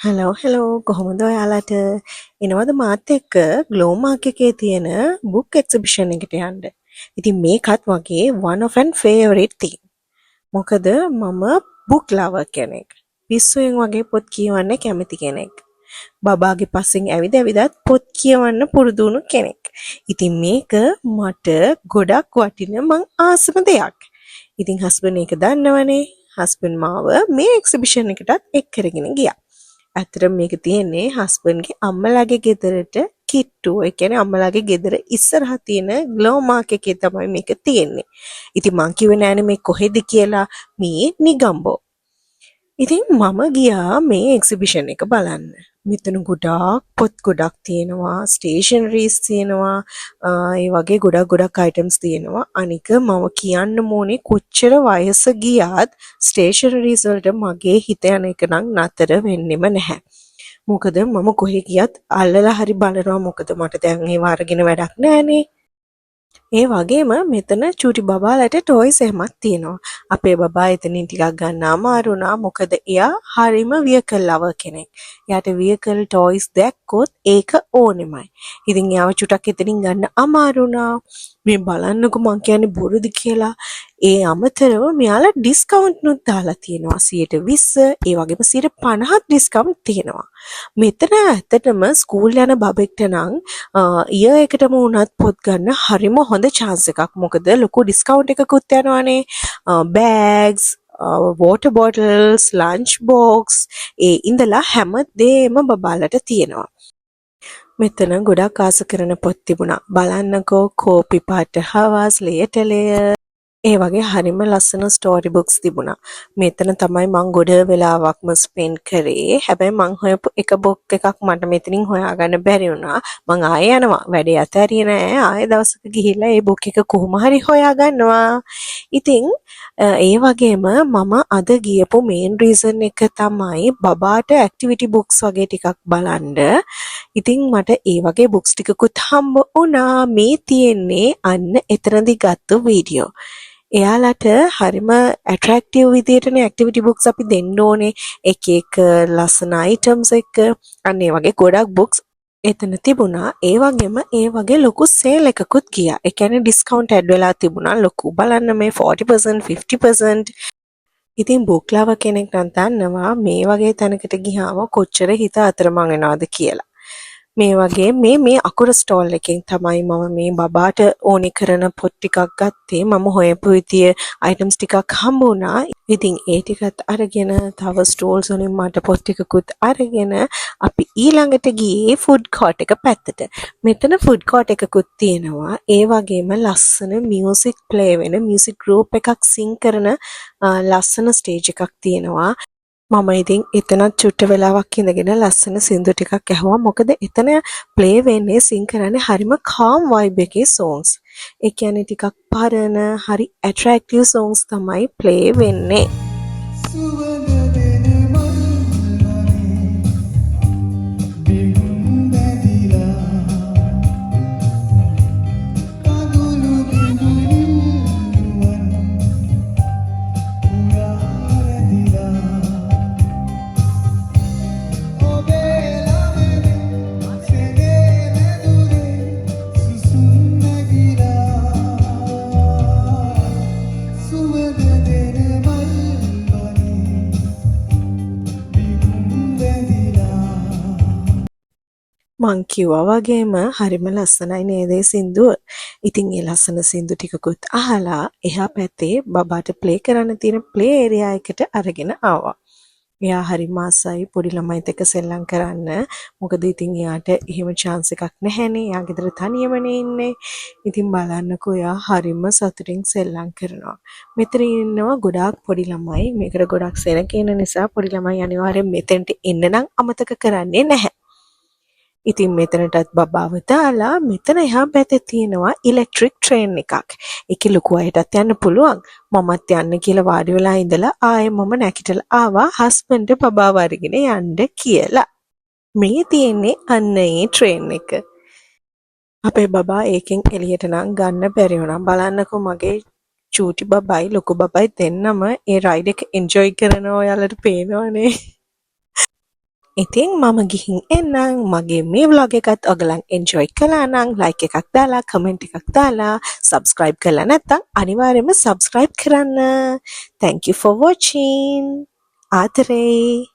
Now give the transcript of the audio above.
Hello කොහොමද ඔයාලට එනවද මාත් එක්ක ග්ලෝමාක් එකේ තියෙන බුක් එක්සිබිෂන් එකට යන්න. ඉතින් මේකත් වගේ one of and favorite thing. මොකද මම බුක් ලවර් කෙනෙක්. පිස්සුවෙන් වගේ පොත් කියවන්න කැමති කෙනෙක්. බබාගේ පස්සෙන් ඇවිදත් පොත් කියවන්න පුරුදු වුණු කෙනෙක්. ඉතින් මේක මට ගොඩක් වටින මං ආසම දෙයක්. ඉතින් හස්බන්ඩ් ඒක දන්නවනේ. හස්බන්ඩ් මාව මේ එක්සිබිෂන් එකටත් එක් කරගෙන ගියා. ඇත්තටම මේක තියෙන්නේ හස්බන්ඩ්ගේ අම්මලාගේ ගෙදරට කිට්ටුව. ඒ කියන්නේ අම්මලාගේ ගෙදර ඉස්සරහා තියෙන ග්ලෝමාක් එකේ තමයි මේක තියෙන්නේ. ඉතින් මං කිව්වේ නෑනේ මේ කොහෙද කියලා. මේ නිගම්බෝ. ඉතින් මම ගියා මේ එක්සිබිෂන් එක බලන්න. මෙතන ගොඩාක් පොත් ගොඩක් තියෙනවා, ස්ටේෂනරිස් තියෙනවා, ඒ වගේ ගොඩක් අයිටම්ස් තියෙනවා. අනික මම කියන්න ඕනේ කොච්චර වයස ගියත් ස්ටේෂනරිස් වලට මගේ හිත යන එක නම් නතර වෙන්නෙම නැහැ. මොකද මම කොහෙ ගියත් අල්ලලා හරි බලනවා. මොකද මට දැන් ඒව අරගෙන වැඩක් නැහනේ. ඒ වගේම මෙතන චූටි බබාලට ටොයිස් එහෙමත් තියෙනවා. අපේ බබා එතනින් ටිකක් ගන්න අමාරු වුණා. මොකද එයා හරිම වියකල් ලවර් කෙනෙක්. එයාට වියකල් ටොයිස් දැක්කොත් ඒක ඕනෙමයි. ඉතින් එයාව චුටක් එතනින් ගන්න අමාරු වුණා. මේ බලන්නකො මං කියන්නේ බොරුද කියලා. ඒ අමතරව මෙයාලා ඩිස්කවුන්ට් නුත් දාලා තියෙනවා 20%, ඒ වගේම 50% ඩිස්කවුන්ට් තියෙනවා. මෙතන ඇත්තටම ස්කූල් යන බබෙක්ට නම් ඉයර් එකටම වුණත් පොත් ගන්න හරිම හොඳ chance එකක්. මොකද ලොකු ඩිස්කවුන්ට් එකකුත් යනවානේ. Bags, water bottles, lunch box, ඒ ඉඳලා හැම දෙයක්ම බබාලට තියෙනවා. මෙතන ගොඩක් ආස කරන පොත් තිබුණා. බලන්නකෝ කෝපි පාට හවස්, ලේටලය, ඒ වගේ හරිම ලස්සන ස්ටෝරි බුක්ස් තිබුණා. මෙතන තමයි මං ගොඩ වෙලාවක්ම ස්පෙන්ඩ් කරේ. හැබැයි මං හොයපු එක බුක් එකක් මට මෙතනින් හොයාගන්න බැරි වුණා. මං ආයෙ යනවා. වැඩේ අතහැරියේ නෑ. ආයෙ දවසක ගිහිල්ලා ඒ බුක් එක කොහොම හරි හොයාගන්නවා. ඉතින් ඒ වගේම මම අද ගියපු මේන් රීසන් එක තමයි බබාට ඇක්ටිවිටි බුක්ස් වගේ ටිකක් බලන්න. ඉතින් මට ඒ වගේ බුක්ස් ටිකකුත් හම්බ වුණා. මේ තියෙන්නේ අන්න එතනදි ගත්තු වීඩියෝ. එයාලට හරිම ඇට්‍රැක්ටිව් විදියටනේ ඇක්ටිවිටි බුක්ස් අපි දෙන්න ඕනේ. එක ලස්සන අයිටම්ස් එක. අන්න ඒ වගේ ගොඩක් බුක්ස් එතන තිබුණා. ඒ වගේම ඒ වගේ ලොකු සේල් එකකුත් ගියා. ඒ කියන්නේ ඩිස්කවුන්ට් ඇඩ් වෙලා තිබුණා. ලොකු බලන්න මේ 40%, 50%. ඉතින් බුක් ලවර් කෙනෙක් නම් දන්නවා මේ වගේ තැනකට ගියාම කොච්චර හිත අතරමං වෙනවද කියලා. මේ වගේ මේ අකුර ස්ටෝල් එකෙන් තමයි මම මේ බබාට ඕනි කරන පොත් ටිකක් ගත්තේ. මම හොයපු විදිය අයිටම්ස් ටිකක් හම්බ වුණා. ඉතින් ඒ ටිකත් අරගෙන තව ස්ටෝල්ස් වලින් මට පොත් ටිකකුත් අරගෙන අපි ඊළඟට ගියේ ෆුඩ් කෝට් එක පැත්තට. මෙතන ෆුඩ් කෝට් එකකුත් තියෙනවා. ඒ වගේම ලස්සන මියුසික් ප්ලේ වෙන මියුසික් ගෲප් එකක් සිං කරන ලස්සන ස්ටේජ් එකක් තියෙනවා. මම ඉතින් එතනත් චුට්ට වෙලාවක් ඉඳගෙන ලස්සන සින්දු ටිකක් ඇහුවා. මොකද එතන ප්ලේ වෙන්නේ සිං කරන්නේ හරිම කාම් වයිබ් එකේ songs. ඒ කියන්නේ ටිකක් පරණ හරි ඇට්‍රැක්ටිව් songs තමයි ප්ලේ වෙන්නේ. මං කිව්වා වගේම හරිම ලස්සනයි නේද ඒ සින්දුව. ඉතින් ඒ ලස්සන සින්දු ටිකකුත් අහලා එහා පැත්තේ බබාට ප්ලේ කරන්න තියෙන ප්ලේ ඒරියා එකට අරගෙන ආවා. එයා හරිම ආසයි පොඩි ළමයිත් එක්ක සෙල්ලම් කරන්න. මොකද ඉතින් එයාට එහෙම chance එකක් නැහැනේ. එයා ගෙදර තනියමනේ ඉන්නේ. ඉතින් බලන්නකෝ එයා හරිම සතුටින් සෙල්ලම් කරනවා. මෙතන ඉන්නවා ගොඩාක් පොඩි ළමයි. මේකට ගොඩක් සෙනග ඉන්න නිසා පොඩි ළමයි අනිවාර්යෙන් මෙතෙන්ට එන්න නම් අමතක කරන්නේ නැහැ. ඉතින් මෙතනටත් බබාව දාලා මෙතන එහා පැත්තේ තියෙනවා ඉලෙක්ට්‍රික් ට්‍රේන් එකක්. ඒකේ ලොකු අයටත් යන්න පුළුවන්. මමත් යන්න කියලා වාඩි වෙලා ඉඳලා ආයෙ මම නැගිටලා ආවා හස්බන්ඩ් බබාව අරගෙන යන්න කියලා. මේ තියෙන්නේ අන්න ඒ ට්‍රේන් එක. අපේ බබා ඒකෙන් එළියට නම් ගන්න බැරි වුණා. බලන්නකෝ මගේ චූටි බබයි ලොකු බබයි දෙන්නම ඒ රයිඩ් එක එන්ජොයි කරනවා. ඔයාලට පේනවනේ. ඉතින් මම ගිහින් එන්නම්. මගේ මේ ව්ලොග් එකත් ඔයගලන් එන්ජොයි කළා නම් ලයික් එකක් දාලා කමෙන්ට් එකක් දාලා සබ්ස්ක්‍රයිබ් කරලා නැත්නම් අනිවාර්යයෙන්ම සබ්ස්ක්‍රයිබ් කරන්න. Thank you for watching. ආදරේ.